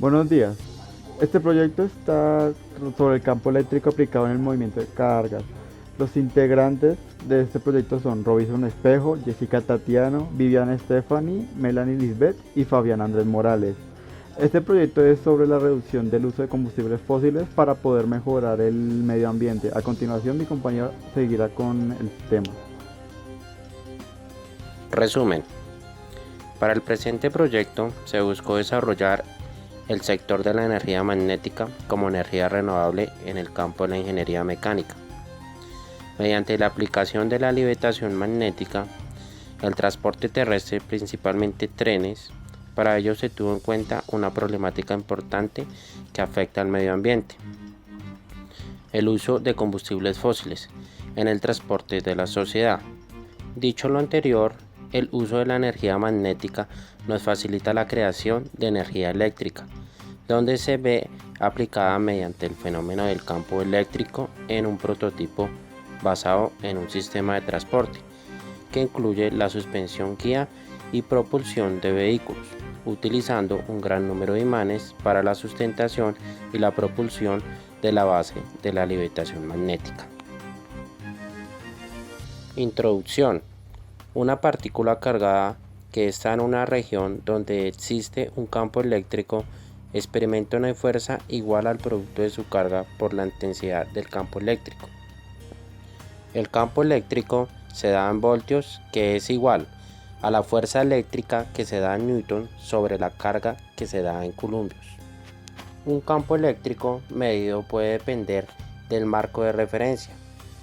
Buenos días. Este proyecto está sobre el campo eléctrico aplicado en el movimiento de cargas. Los integrantes de este proyecto son Robinson Espejo, Jessica Tatiano, Viviana Stephanie, Melanie Lisbeth y Fabián Andrés Morales. Este proyecto es sobre la reducción del uso de combustibles fósiles para poder mejorar el medio ambiente. A continuación, mi compañero seguirá con el tema. Resumen. Para el presente proyecto se buscó desarrollar el sector de la energía magnética como energía renovable en el campo de la ingeniería mecánica. Mediante la aplicación de la levitación magnética, el transporte terrestre, principalmente trenes, para ello se tuvo en cuenta una problemática importante que afecta al medio ambiente: el uso de combustibles fósiles en el transporte de la sociedad. Dicho lo anterior, el uso de la energía magnética nos facilita la creación de energía eléctrica, donde se ve aplicada mediante el fenómeno del campo eléctrico en un prototipo basado en un sistema de transporte que incluye la suspensión, guía y propulsión de vehículos, utilizando un gran número de imanes para la sustentación y la propulsión de la base de la levitación magnética. Introducción. Una partícula cargada que está en una región donde existe un campo eléctrico experimenta una fuerza igual al producto de su carga por la intensidad del campo eléctrico. El campo eléctrico se da en voltios, que es igual a la fuerza eléctrica que se da en newton sobre la carga que se da en columbios. Un campo eléctrico medido puede depender del marco de referencia.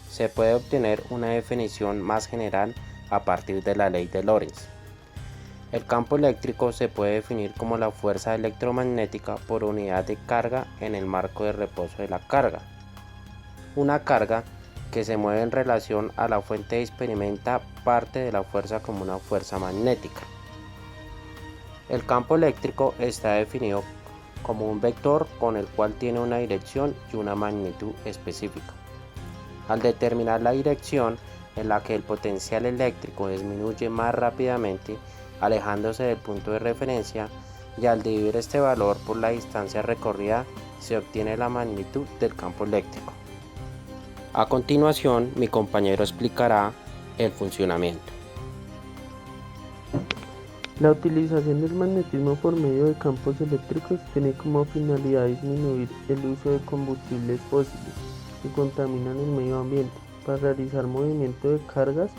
Se puede obtener una definición más general a partir de la ley de Lorentz. El campo eléctrico se puede definir como la fuerza electromagnética por unidad de carga en el marco de reposo de la carga. Una carga que se mueve en relación a la fuente experimenta parte de la fuerza como una fuerza magnética. El campo eléctrico está definido como un vector con el cual tiene una dirección y una magnitud específica. Al determinar la dirección en la que el potencial eléctrico disminuye más rápidamente, alejándose del punto de referencia, y al dividir este valor por la distancia recorrida, se obtiene la magnitud del campo eléctrico. A continuación, mi compañero explicará el funcionamiento. La utilización del magnetismo por medio de campos eléctricos tiene como finalidad disminuir el uso de combustibles fósiles que contaminan el medio ambiente para realizar movimiento de cargas,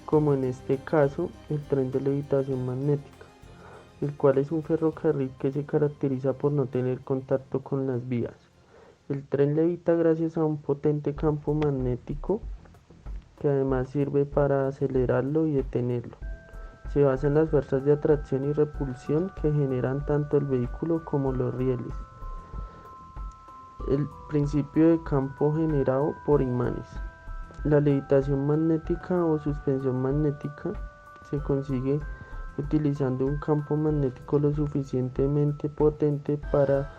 como en este caso el tren de levitación magnética, el cual es un ferrocarril que se caracteriza por no tener contacto con las vías. El tren levita gracias a un potente campo magnético que además sirve para acelerarlo y detenerlo. Se basa en las fuerzas de atracción y repulsión que generan tanto el vehículo como los rieles. El principio de campo generado por imanes. La levitación magnética o suspensión magnética se consigue utilizando un campo magnético lo suficientemente potente para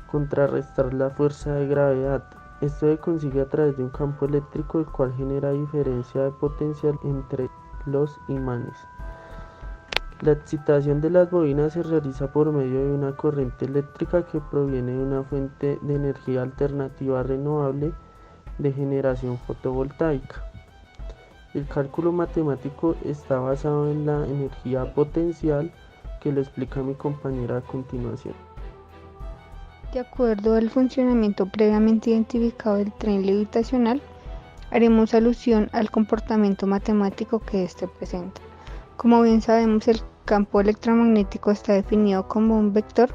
contrarrestar la fuerza de gravedad. Esto se consigue a través de un campo eléctrico, el cual genera diferencia de potencial entre los imanes. La excitación de las bobinas se realiza por medio de una corriente eléctrica que proviene de una fuente de energía alternativa renovable de generación fotovoltaica. El cálculo matemático está basado en la energía potencial, que lo explica mi compañera a continuación. De acuerdo al funcionamiento previamente identificado del tren levitacional, haremos alusión al comportamiento matemático que éste presenta. Como bien sabemos, el campo electromagnético está definido como un vector,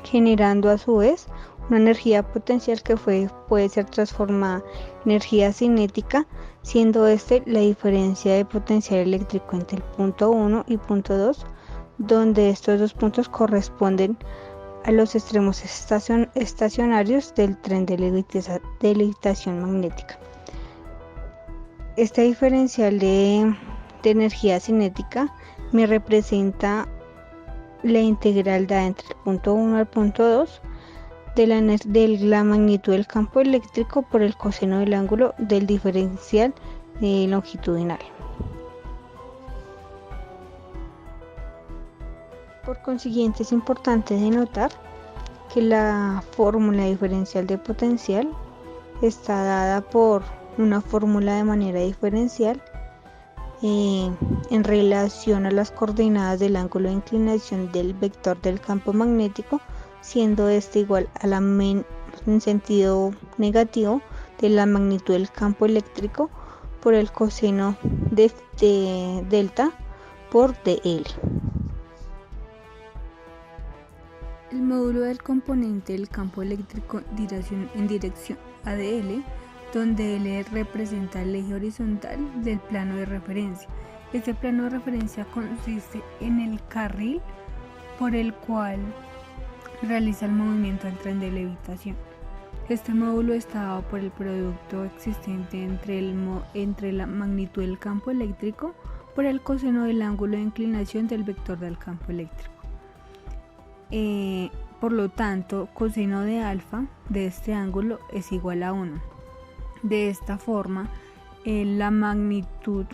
generando a su vez una energía potencial que puede ser transformada en energía cinética, siendo la diferencia de potencial eléctrico entre el punto 1 y punto 2, donde estos dos puntos corresponden a los extremos estacionarios del tren de levitación magnética. Esta diferencial de energía cinética me representa la integral dada entre el punto 1 al punto 2 de la magnitud del campo eléctrico por el coseno del ángulo del diferencial longitudinal. Por consiguiente, es importante denotar que la fórmula diferencial de potencial está dada por una fórmula de manera diferencial en relación a las coordenadas del ángulo de inclinación del vector del campo magnético, siendo este igual a en sentido negativo de la magnitud del campo eléctrico por el coseno de delta por dl. El módulo del componente del campo eléctrico en dirección ADL, donde L representa el eje horizontal del plano de referencia. Este plano de referencia consiste en el carril por el cual realiza el movimiento del tren de levitación. Este módulo está dado por el producto existente entre la magnitud del campo eléctrico por el coseno del ángulo de inclinación del vector del campo eléctrico. Por lo tanto, coseno de alfa de este ángulo es igual a 1. De esta forma, la magnitud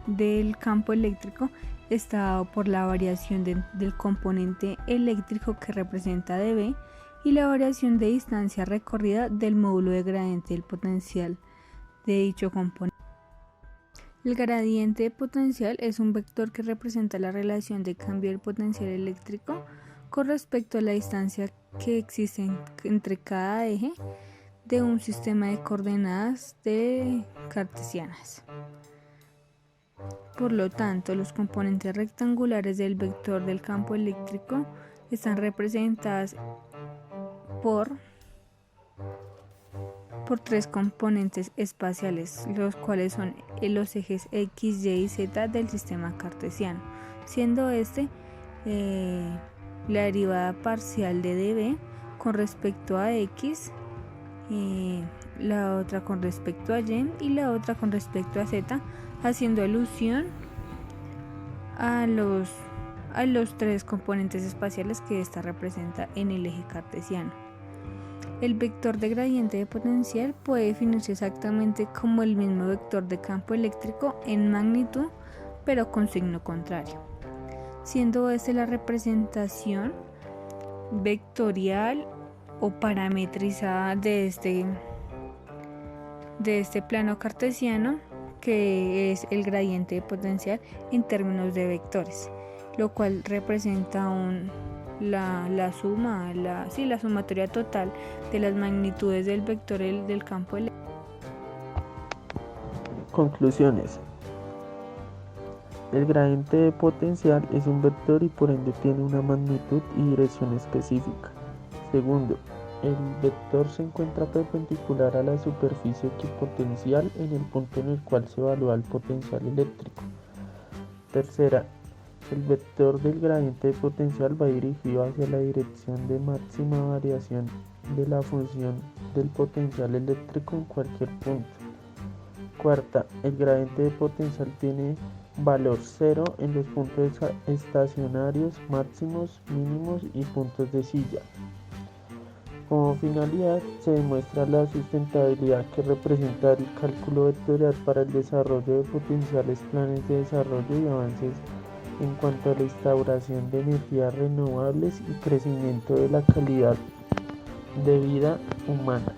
del campo eléctrico está dado por la variación del componente eléctrico que representa dB y la variación de distancia recorrida del módulo de gradiente del potencial de dicho componente. El gradiente de potencial es un vector que representa la relación de cambio del potencial eléctrico con respecto a la distancia que existe entre cada eje de un sistema de coordenadas cartesianas. Por lo tanto, los componentes rectangulares del vector del campo eléctrico están representados por tres componentes espaciales, los cuales son los ejes X, Y y Z del sistema cartesiano, siendo la derivada parcial de dB con respecto a X, la otra con respecto a Y y la otra con respecto a Z, haciendo alusión a los tres componentes espaciales que esta representa en el eje cartesiano. El vector de gradiente de potencial puede definirse exactamente como el mismo vector de campo eléctrico en magnitud, pero con signo contrario, siendo la representación vectorial o parametrizada de este plano cartesiano, que es el gradiente de potencial en términos de vectores, lo cual representa la sumatoria total de las magnitudes del vector del campo eléctrico. Conclusiones. El gradiente de potencial es un vector y por ende tiene una magnitud y dirección específica. Segundo, el vector se encuentra perpendicular a la superficie equipotencial en el punto en el cual se evalúa el potencial eléctrico. Tercera, el vector del gradiente de potencial va dirigido hacia la dirección de máxima variación de la función del potencial eléctrico en cualquier punto. Cuarta, el gradiente de potencial tiene valor cero en los puntos estacionarios máximos, mínimos y puntos de silla. Como finalidad, se demuestra la sustentabilidad que representa el cálculo vectorial para el desarrollo de potenciales planes de desarrollo y avances en cuanto a la instauración de energías renovables y crecimiento de la calidad de vida humana.